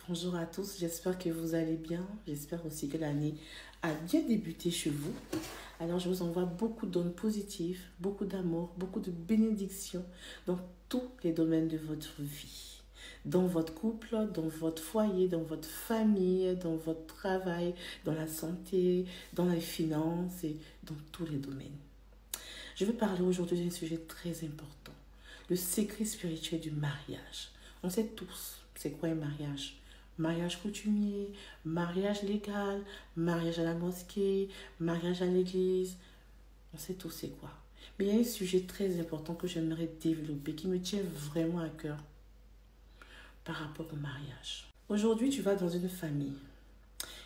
Bonjour à tous, j'espère que vous allez bien. J'espère aussi que l'année a bien débuté chez vous. Alors, je vous envoie beaucoup d'ondes positives, beaucoup d'amour, beaucoup de bénédictions dans tous les domaines de votre vie. Dans votre couple, dans votre foyer, dans votre famille, dans votre travail, dans la santé, dans les finances et dans tous les domaines. Je vais parler aujourd'hui d'un sujet très important, le secret spirituel du mariage. On sait tous, c'est quoi un mariage? Mariage coutumier, mariage légal, mariage à la mosquée, mariage à l'église. On sait tous c'est quoi. Mais il y a un sujet très important que j'aimerais développer, qui me tient vraiment à cœur par rapport au mariage. Aujourd'hui, tu vas dans une famille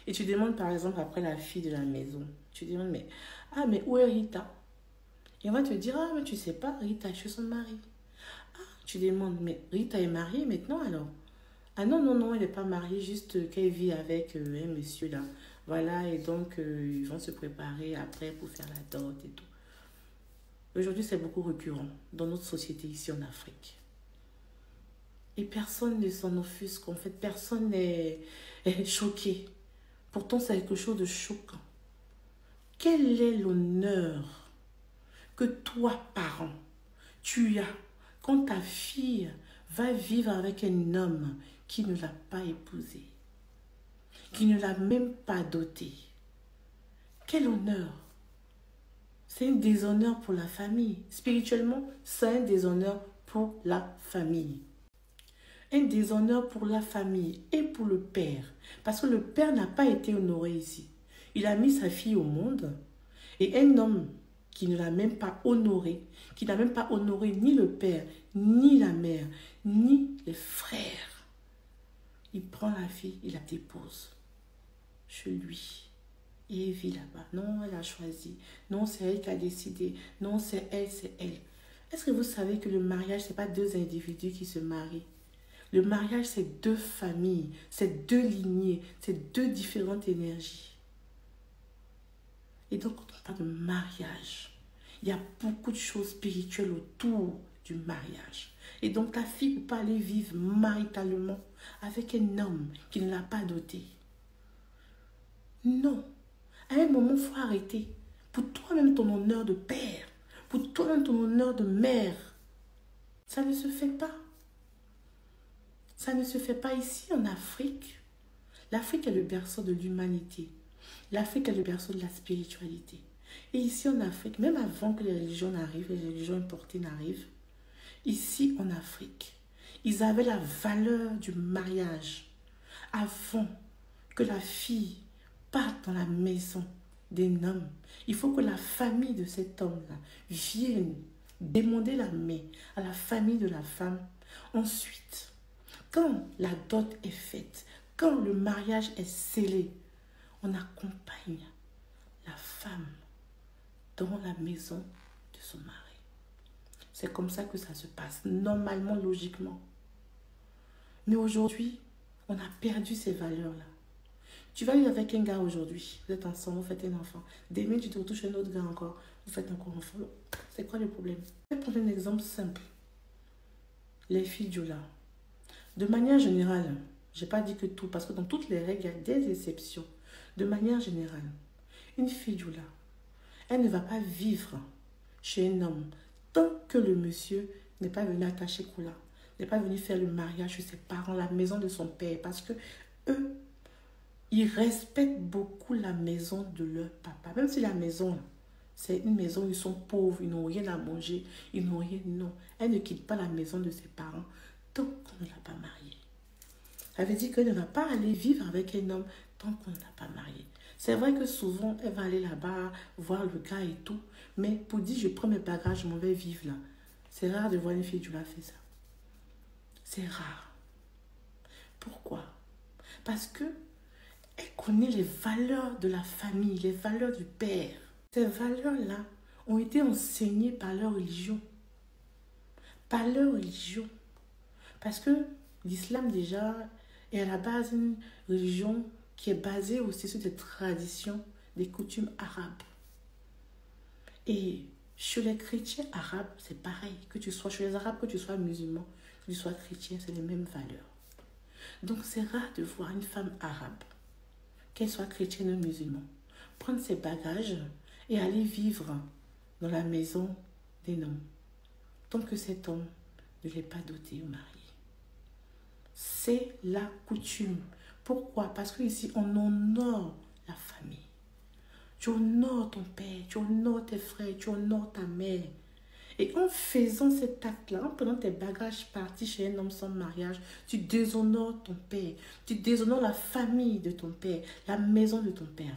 et tu demandes par exemple après la fille de la maison. Tu demandes, mais où est Rita? Et on va te dire, mais tu sais pas, Rita est chez son mari. Tu demandes, mais Rita est mariée maintenant alors? Ah non, elle n'est pas mariée, juste qu'elle vit avec un monsieur là. Voilà, et donc ils vont se préparer après pour faire la dot et tout. Aujourd'hui, c'est beaucoup récurrent dans notre société ici en Afrique. Et personne ne s'en offusque, en fait, personne n'est choqué. Pourtant, c'est quelque chose de choquant. Quel est l'honneur que toi, parent, tu as quand ta fille va vivre avec un homme qui ne l'a pas épousée, qui ne l'a même pas dotée? Quel honneur! C'est un déshonneur pour la famille. Spirituellement, c'est un déshonneur pour la famille. Un déshonneur pour la famille et pour le père. Parce que le père n'a pas été honoré ici. Il a mis sa fille au monde. Et un homme qui ne l'a même pas honoré, qui n'a même pas honoré ni le père, ni la mère, ni les frères, il prend la fille, il la dépose chez lui. Et elle vit là-bas. Non, elle a choisi. Non, c'est elle qui a décidé. Non, c'est elle, c'est elle. Est-ce que vous savez que le mariage, ce n'est pas deux individus qui se marient? Le mariage, c'est deux familles, c'est deux lignées, c'est deux différentes énergies. Et donc, quand on parle de mariage, il y a beaucoup de choses spirituelles autour du mariage. Et donc, ta fille ne peut pas aller vivre maritalement avec un homme qui ne l'a pas doté. Non. À un moment, il faut arrêter. Pour toi-même, ton honneur de père, pour toi-même, ton honneur de mère, ça ne se fait pas. Ça ne se fait pas ici en Afrique. L'Afrique est le berceau de l'humanité. L'Afrique est le berceau de la spiritualité. Et ici en Afrique, même avant que les religions n'arrivent, les religions importées n'arrivent, ici en Afrique, ils avaient la valeur du mariage avant que la fille parte dans la maison d'un homme. Il faut que la famille de cet homme-là vienne demander la main à la famille de la femme. Ensuite, quand la dot est faite, quand le mariage est scellé, on accompagne la femme dans la maison de son mari. C'est comme ça que ça se passe, normalement, logiquement. Mais aujourd'hui, on a perdu ces valeurs-là. Tu vas vivre avec un gars aujourd'hui, vous êtes ensemble, vous faites un enfant. Demain, tu te retrouves chez un autre gars encore, vous faites encore un enfant. C'est quoi le problème? Je vais prendre un exemple simple. Les filles Diola. De manière générale, je n'ai pas dit que tout, parce que dans toutes les règles, il y a des exceptions. De manière générale, une fille Diola, elle ne va pas vivre chez un homme tant que le monsieur n'est pas venu attacher Koula, n'est pas venu faire le mariage chez ses parents, la maison de son père, parce que eux, ils respectent beaucoup la maison de leur papa. Même si la maison, c'est une maison où ils sont pauvres, ils n'ont rien à manger, ils n'ont rien, non. Elle ne quitte pas la maison de ses parents tant qu'on ne l'a pas mariée. Ça veut dire qu'elle ne va pas aller vivre avec un homme tant qu'on ne l'a pas mariée. C'est vrai que souvent, elle va aller là-bas, voir le gars et tout. Mais pour dire, je prends mes bagages, je m'en vais vivre là. C'est rare de voir une fille qui l'a fait ça. C'est rare. Pourquoi? Parce que elle connaît les valeurs de la famille, les valeurs du père. Ces valeurs-là ont été enseignées par leur religion. Par leur religion. Parce que l'islam déjà est à la base une religion qui est basée aussi sur des traditions, des coutumes arabes. Et chez les chrétiens arabes, c'est pareil. Que tu sois chez les arabes, que tu sois musulman, que tu sois chrétien, c'est les mêmes valeurs. Donc c'est rare de voir une femme arabe, qu'elle soit chrétienne ou musulmane, prendre ses bagages et aller vivre dans la maison d'un homme, tant que cet homme ne l'est pas doté ou marié. C'est la coutume. Pourquoi? Parce qu'ici, on honore la famille. Tu honores ton père, tu honores tes frères, tu honores ta mère. Et en faisant cet acte-là, en prenant tes bagages partis chez un homme sans mariage, tu déshonores ton père, tu déshonores la famille de ton père, la maison de ton père.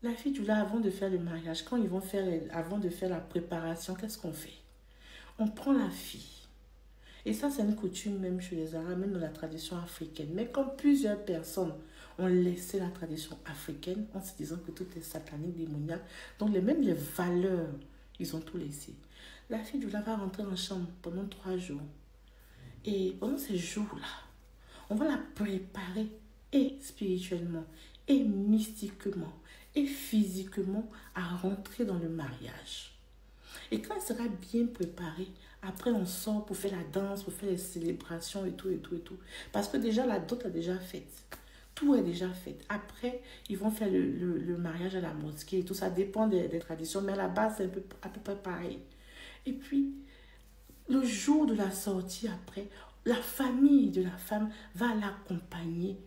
La fille du là, avant de faire le mariage, avant de faire la préparation, qu'est-ce qu'on fait? On prend la fille. Et ça, c'est une coutume même chez les Arabes, même dans la tradition africaine. Mais comme plusieurs personnes ont laissé la tradition africaine en se disant que tout est satanique, démoniaque, donc même les valeurs, ils ont tout laissé. La fille du là va rentrer en chambre pendant 3 jours. Et pendant ces jours-là, on va la préparer et spirituellement, et mystiquement, et physiquement à rentrer dans le mariage. Et quand elle sera bien préparée, après on sort pour faire la danse, pour faire les célébrations et tout, et tout, et tout. Parce que déjà la dot est déjà faite. Tout est déjà fait. Après, ils vont faire le mariage à la mosquée et tout. Ça dépend des traditions, mais à la base, c'est à peu près pareil. Et puis, le jour de la sortie après, la famille de la femme va l'accompagner.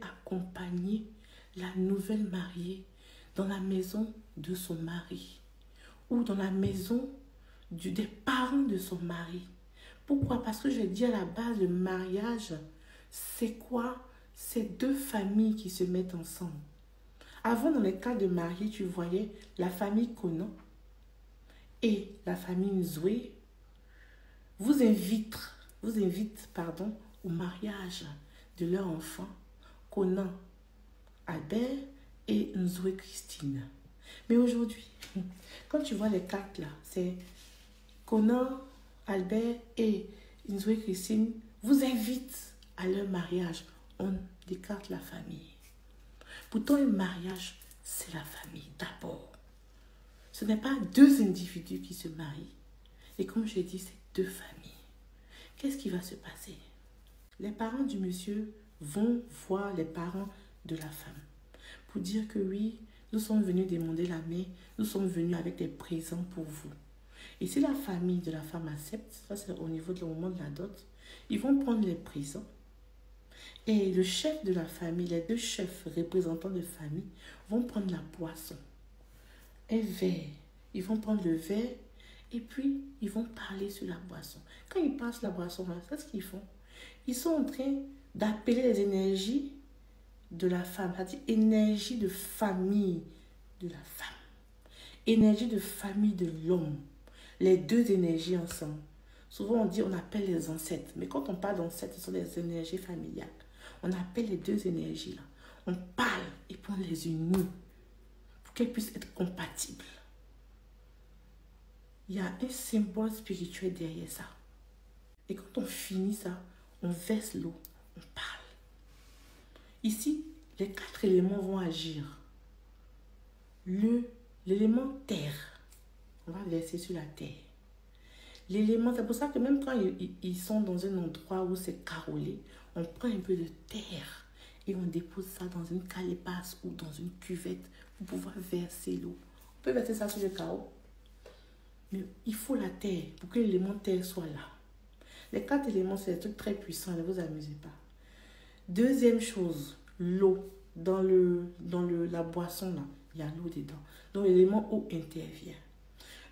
Accompagner la nouvelle mariée dans la maison de son mari ou dans la maison des parents de son mari. Pourquoi? Parce que j'ai dit à la base, le mariage, c'est quoi? C'est 2 familles qui se mettent ensemble. Avant, dans les cas de mariés, tu voyais la famille Conan et la famille Nzoué vous invite au mariage de leur enfant, Conan Albert et Nzoué Christine. Mais aujourd'hui, quand tu vois les 4 là, c'est Conan, Albert et Nzoué Christine vous invitent à leur mariage. On écarte la famille. Pourtant, un mariage, c'est la famille d'abord. Ce n'est pas 2 individus qui se marient. Et comme je dis, c'est 2 familles. Qu'est-ce qui va se passer? Les parents du monsieur vont voir les parents de la femme pour dire que oui, nous sommes venus demander la main, nous sommes venus avec des présents pour vous. Et si la famille de la femme accepte, ça c'est au niveau du moment de la dot, ils vont prendre les présents. Et le chef de la famille, les 2 chefs représentants de famille vont prendre la boisson, un verre. Ils vont prendre le verre et puis ils vont parler sur la boisson. Quand ils passent la boisson, c'est ce qu'ils font. Ils sont en train d'appeler les énergies de la femme, c'est-à-dire énergie de famille de la femme, énergie de famille de l'homme. Les 2 énergies ensemble. Souvent on appelle les ancêtres, mais quand on parle d'ancêtres, ce sont des énergies familiales. On appelle les 2 énergies là. On parle et puis on les unit pour qu'elles puissent être compatibles. Il y a un symbole spirituel derrière ça. Et quand on finit ça, on verse l'eau, on parle. Ici, les 4 éléments vont agir. L'élément terre, on va verser sur la terre. L'élément, c'est pour ça que même quand ils sont dans un endroit où c'est carrelé, on prend un peu de terre et on dépose ça dans une calebasse ou dans une cuvette pour pouvoir verser l'eau. On peut verser ça sur le carreau. Mais il faut la terre pour que l'élément terre soit là. Les 4 éléments, c'est des trucs très puissants, ne vous amusez pas. Deuxième chose, l'eau. Dans la boisson, là, il y a l'eau dedans. Donc l'élément eau intervient.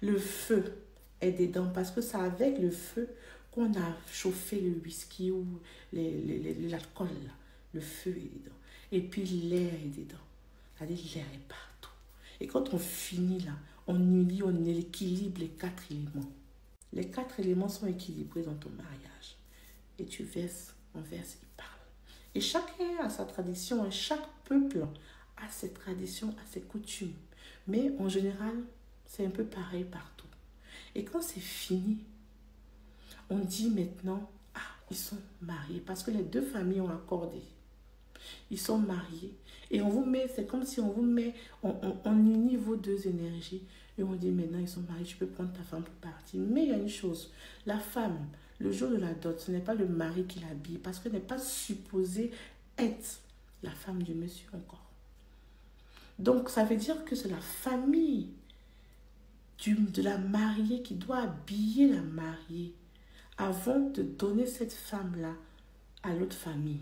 Le feu est dedans parce que c'est avec le feu qu'on a chauffé le whisky ou l'alcool. Le feu est dedans. Et puis l'air est dedans. C'est-à-dire l'air est partout. Et quand on finit là, on unit, on équilibre les 4 éléments. Les 4 éléments sont équilibrés dans ton mariage. Et tu verses, on verse, il parle. Et chacun a sa tradition, et chaque peuple a ses traditions, a ses coutumes. Mais en général, c'est un peu pareil partout. Et quand c'est fini, on dit maintenant, ah, ils sont mariés. Parce que les 2 familles ont accordé. Ils sont mariés. Et on vous met, c'est comme si on vous met, on unit vos 2 énergies. Et on dit maintenant, ils sont mariés, tu peux prendre ta femme pour partir. Mais il y a une chose, la femme, Le jour de la dot, ce n'est pas le mari qui l'habille parce qu'elle n'est pas supposée être la femme du monsieur encore. Donc, ça veut dire que c'est la famille de la mariée qui doit habiller la mariée avant de donner cette femme-là à l'autre famille.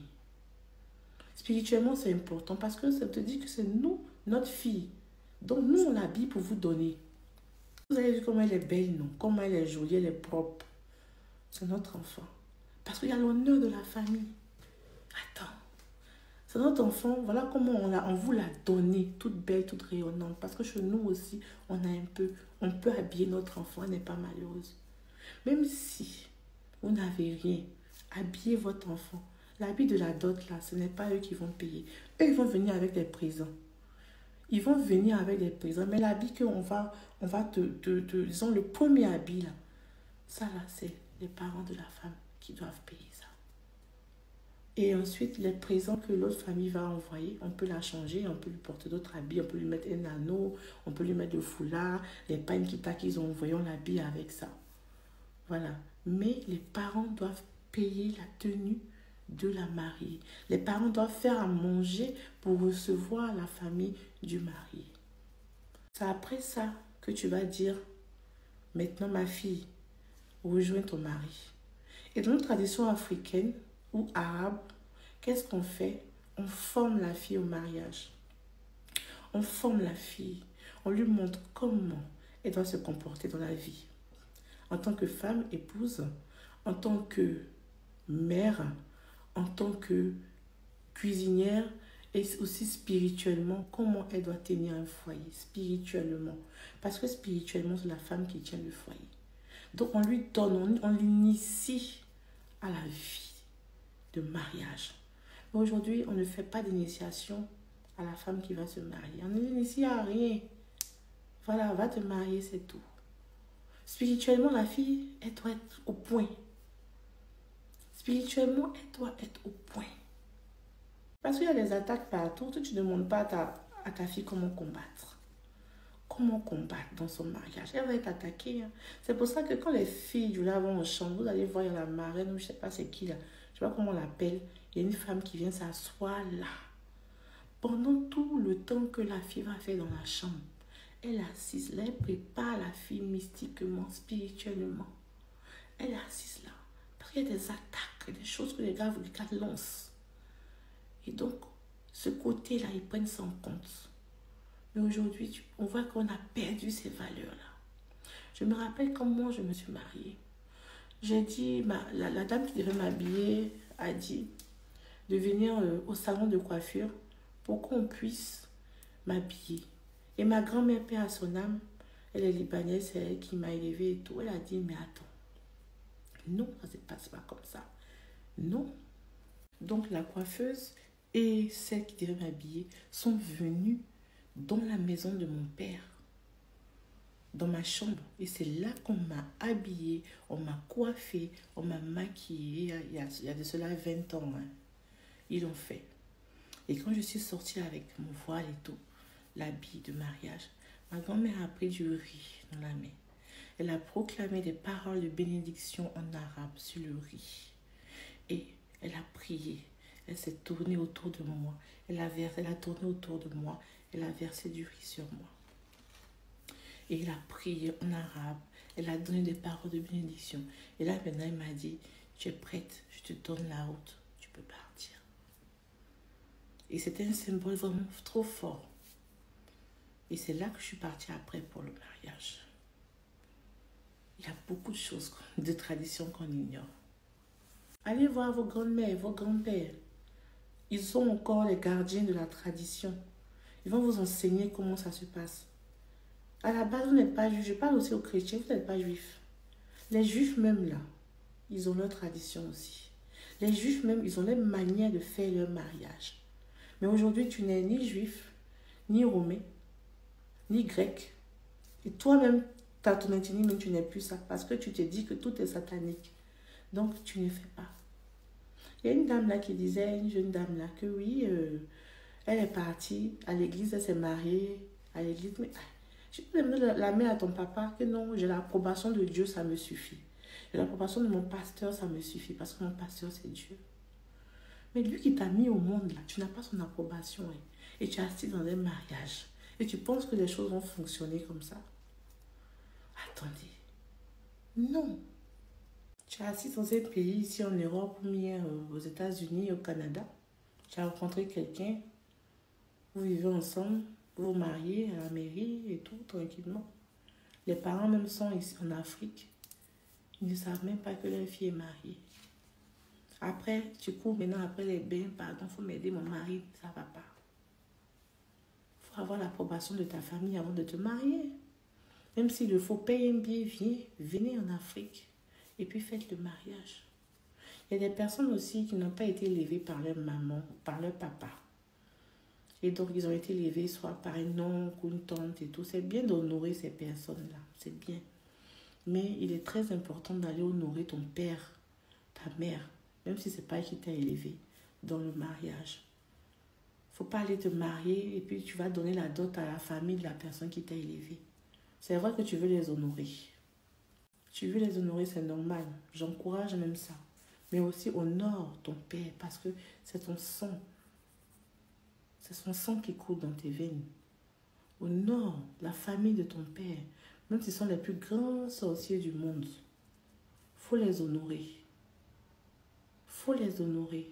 Spirituellement, c'est important parce que ça te dit que c'est nous, notre fille. Donc, nous, on l'habille pour vous donner. Vous avez vu comment elle est belle, non? Comment elle est jolie, elle est propre. C'est notre enfant. Parce qu'il y a l'honneur de la famille. Attends. C'est notre enfant. Voilà comment on vous l'a donné. Toute belle, toute rayonnante. Parce que chez nous aussi, on peut habiller notre enfant. Elle n'est pas malheureuse. Même si vous n'avez rien, habillez votre enfant. L'habit de la dot, là, ce n'est pas eux qui vont payer. Eux, ils vont venir avec des présents. Ils vont venir avec des présents. Mais l'habit qu'on va disons, le premier habit, là, ça, là, c'est les parents de la femme qui doivent payer ça. Et ensuite, les présents que l'autre famille va envoyer, on peut la changer, on peut lui porter d'autres habits, on peut lui mettre un anneau, on peut lui mettre le foulard, les pagnes qu'ils ont envoyé, on l'habille avec ça. Voilà. Mais les parents doivent payer la tenue de la mariée. Les parents doivent faire à manger pour recevoir la famille du marié. C'est après ça que tu vas dire, maintenant ma fille, rejoins ton mari. Et dans notre tradition africaine ou arabe, qu'est-ce qu'on fait? On forme la fille au mariage. On forme la fille. On lui montre comment elle doit se comporter dans la vie. En tant que femme, épouse, en tant que mère, en tant que cuisinière et aussi spirituellement, comment elle doit tenir un foyer, spirituellement. Parce que spirituellement, c'est la femme qui tient le foyer. Donc, on lui donne, on l'initie à la vie de mariage. Mais aujourd'hui, on ne fait pas d'initiation à la femme qui va se marier. On ne l'initie à rien. Voilà, va te marier, c'est tout. Spirituellement, la fille, elle doit être au point. Spirituellement, elle doit être au point. Parce qu'il y a des attaques partout. Tu ne demandes pas à ta fille comment combattre. Comment combattre dans son mariage. Elle va être attaquée. Hein. C'est pour ça que quand les filles là vont en chambre, vous allez voir, il y a la marraine, ou je ne sais pas c'est qui là. Je ne sais pas comment on l'appelle. Il y a une femme qui vient s'asseoir là. Pendant tout le temps que la fille va faire dans la chambre, elle est assise là. Elle prépare la fille mystiquement, spirituellement. Elle est assise là. Parce qu'il y a des attaques, des choses que les gars lancent. Et donc, ce côté-là, ils prennent ça en compte. Mais aujourd'hui, on voit qu'on a perdu ces valeurs-là. Je me rappelle comment je me suis mariée. J'ai dit, la dame qui devait m'habiller a dit de venir au salon de coiffure pour qu'on puisse m'habiller. Et ma grand-mère, paix à son âme, elle est libanaise, c'est elle qui m'a élevée et tout. Elle a dit, mais attends, non, ça ne se passe pas comme ça. Non. Donc la coiffeuse et celle qui devait m'habiller sont venues dans la maison de mon père, dans ma chambre. Et c'est là qu'on m'a habillée, on m'a coiffée, on m'a maquillée. Il y a de cela 20 ans. Hein. Ils l'ont fait. Et quand je suis sortie avec mon voile et tout, l'habit de mariage, ma grand-mère a pris du riz dans la main. Elle a proclamé des paroles de bénédiction en arabe sur le riz. Et elle a prié. Elle s'est tournée autour de moi. Elle a tourné autour de moi. Elle a versé du riz sur moi. Et elle a prié en arabe. Elle a donné des paroles de bénédiction. Et là, maintenant, elle m'a dit, tu es prête, je te donne la route, tu peux partir. Et c'était un symbole vraiment trop fort. Et c'est là que je suis partie après pour le mariage. Il y a beaucoup de choses, de traditions qu'on ignore. Allez voir vos grandes-mères, vos grands-pères. Ils sont encore les gardiens de la tradition. Ils vont vous enseigner comment ça se passe. À la base, vous n'êtes pas juif. Je parle aussi aux chrétiens, vous n'êtes pas juifs. Les juifs même là, ils ont leur tradition aussi. Les juifs même, ils ont leur manière de faire leur mariage. Mais aujourd'hui, tu n'es ni juif, ni romain, ni grec. Et toi-même, ton ethnie, même tu n'es plus ça. Parce que tu te dis que tout est satanique. Donc, tu ne fais pas. Il y a une dame là qui disait, une jeune dame là, que oui, elle est partie à l'église, elle s'est mariée à l'église. Mais je peux donner la main à ton papa, que non, j'ai l'approbation de Dieu, ça me suffit. L'approbation de mon pasteur, ça me suffit parce que mon pasteur, c'est Dieu. Mais lui qui t'a mis au monde, là, tu n'as pas son approbation. Hein, et tu es assis dans un mariage. Et tu penses que les choses vont fonctionner comme ça. Attendez. Non. Tu es assis dans un pays, ici en Europe, ou bien aux États-Unis, au Canada. Tu as rencontré quelqu'un. Vous vivez ensemble. Vous vous mariez à la mairie et tout, tranquillement. Les parents même sont ici en Afrique. Ils ne savent même pas que leur fille est mariée. Après, tu cours maintenant après les bains. Pardon, il faut m'aider, mon mari, ça ne va pas. Il faut avoir l'approbation de ta famille avant de te marier. Même s'il le faut, payer un billet, venez en Afrique. Et puis faites le mariage. Il y a des personnes aussi qui n'ont pas été élevées par leur maman ou par leur papa. Et donc, ils ont été élevés soit par un oncle ou une tante et tout. C'est bien d'honorer ces personnes-là. C'est bien. Mais il est très important d'aller honorer ton père, ta mère, même si ce n'est pas elle qui t'a élevé, dans le mariage. Il ne faut pas aller te marier et puis tu vas donner la dot à la famille de la personne qui t'a élevé. C'est vrai que tu veux les honorer. Tu veux les honorer, c'est normal. J'encourage même ça. Mais aussi honore ton père parce que c'est ton sang. C'est son sang qui coule dans tes veines. Honore la famille de ton père. Même si ce sont les plus grands sorciers du monde. Faut les honorer. Faut les honorer.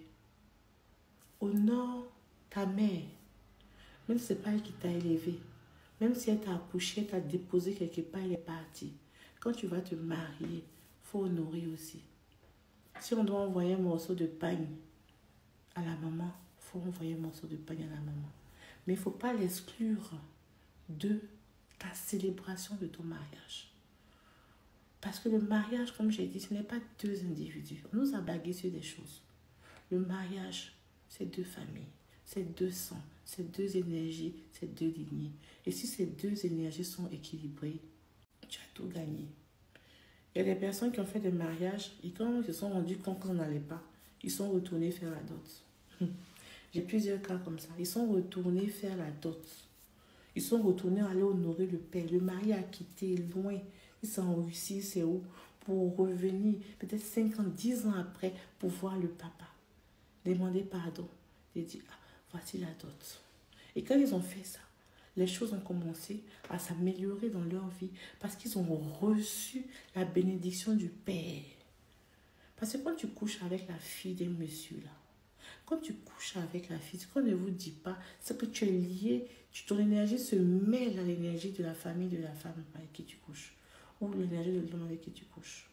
Honore ta mère. Même si ce n'est pas elle qui t'a élevé. Même si elle t'a accouché, elle t'a déposé quelque part, elle est partie. Quand tu vas te marier, il faut honorer aussi. Si on doit envoyer un morceau de pain à la maman, il faut envoyer un morceau de pain à la maman. Mais il ne faut pas l'exclure de ta célébration de ton mariage. Parce que le mariage, comme j'ai dit, ce n'est pas deux individus. On nous a bagué sur des choses. Le mariage, c'est deux familles, c'est deux sangs, c'est deux énergies, c'est deux lignées. Et si ces deux énergies sont équilibrées, tu as tout gagné. Il y a des personnes qui ont fait des mariages et quand ils se sont rendus compte qu'on n'allait pas, ils sont retournés faire la dot. J'ai plusieurs cas comme ça. Ils sont retournés faire la dot. Ils sont retournés aller honorer le père. Le mari a quitté loin. Ils sont en Russie, c'est où? Pour revenir, peut-être 5 ans, 10 ans après, pour voir le papa. Demander pardon. Et dire, ah, voici la dot. Et quand ils ont fait ça, les choses ont commencé à s'améliorer dans leur vie parce qu'ils ont reçu la bénédiction du Père. Parce que quand tu couches avec la fille d'un monsieur là, quand tu couches avec la fille, ce qu'on ne vous dit pas, c'est que tu es lié, ton énergie se mêle à l'énergie de la famille de la femme avec qui tu couches ou l'énergie de l'homme avec qui tu couches.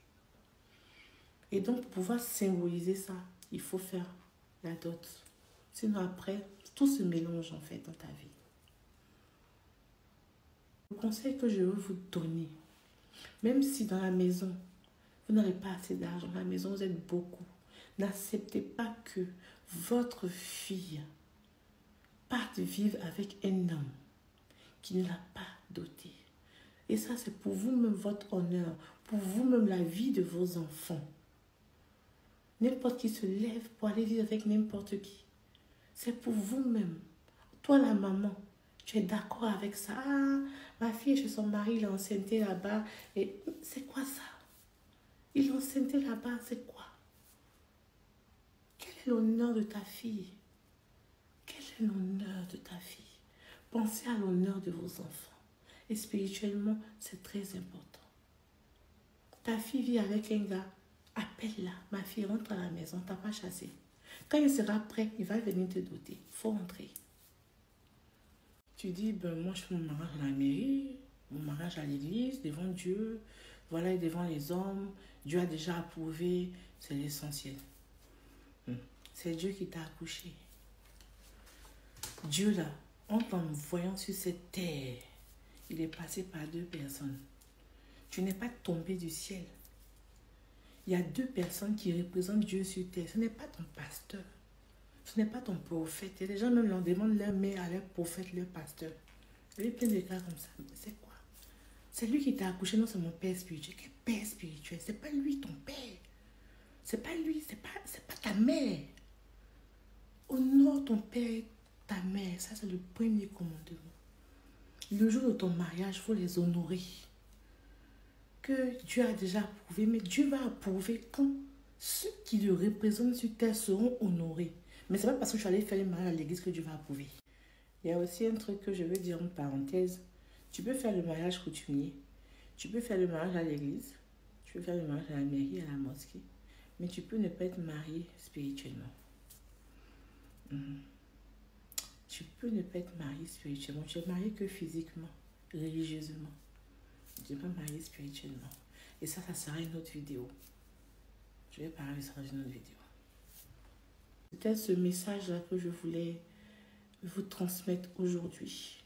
Et donc, pour pouvoir symboliser ça, il faut faire la dot. Sinon après, tout se mélange en fait dans ta vie. Le conseil que je veux vous donner, même si dans la maison, vous n'avez pas assez d'argent, dans la maison vous êtes beaucoup, n'acceptez pas que votre fille parte vivre avec un homme qui ne l'a pas doté. Et ça, c'est pour vous-même votre honneur, pour vous-même la vie de vos enfants. N'importe qui se lève pour aller vivre avec n'importe qui. C'est pour vous-même. Toi, la maman, tu es d'accord avec ça. Ah, ma fille est chez son mari, il est enceinté là-bas. Et c'est quoi ça? Il est enceinté là-bas, c'est quoi? Quel est l'honneur de ta fille? Quel est l'honneur de ta fille? Pensez à l'honneur de vos enfants. Et spirituellement, c'est très important. Ta fille vit avec un gars, appelle-la. Ma fille rentre à la maison, t'as pas chassé. Quand il sera prêt, il va venir te doter. Il faut rentrer. Tu dis, ben moi je fais mon mariage à la mairie, mon mariage à l'église, devant Dieu, voilà, et devant les hommes. Dieu a déjà approuvé, c'est l'essentiel. C'est Dieu qui t'a accouché. Dieu là, en t'envoyant sur cette terre, il est passé par deux personnes. Tu n'es pas tombé du ciel. Il y a deux personnes qui représentent Dieu sur terre. Ce n'est pas ton pasteur. Ce n'est pas ton prophète. Et les gens même leur demandent leur mère à leur prophète, leur pasteur. Il y a plein de cas comme ça. C'est quoi? C'est lui qui t'a accouché. Non, c'est mon père spirituel. Quel père spirituel? C'est pas lui ton père. C'est pas lui. C'est pas ta mère. Honore ton père, ta mère. Ça, c'est le premier commandement. Le jour de ton mariage, il faut les honorer. que Dieu a déjà approuvé, mais Dieu va approuver quand ceux qui le représentent sur terre seront honorés. Mais c'est pas parce que je suis allée faire le mariage à l'église que Dieu va approuver. Il y a aussi un truc que je veux dire en parenthèse. Tu peux faire le mariage coutumier, tu peux faire le mariage à l'église, tu peux faire le mariage à la mairie, à la mosquée, mais tu peux ne pas être marié spirituellement. Tu peux ne pas être marié spirituellement. Tu es marié que physiquement, religieusement. Tu n'es pas marié spirituellement. Et ça sera une autre vidéo. Je vais parler de ça dans une autre vidéo. C'était ce message-là que je voulais vous transmettre aujourd'hui.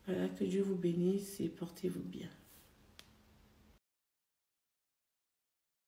Voilà, que Dieu vous bénisse et portez-vous bien.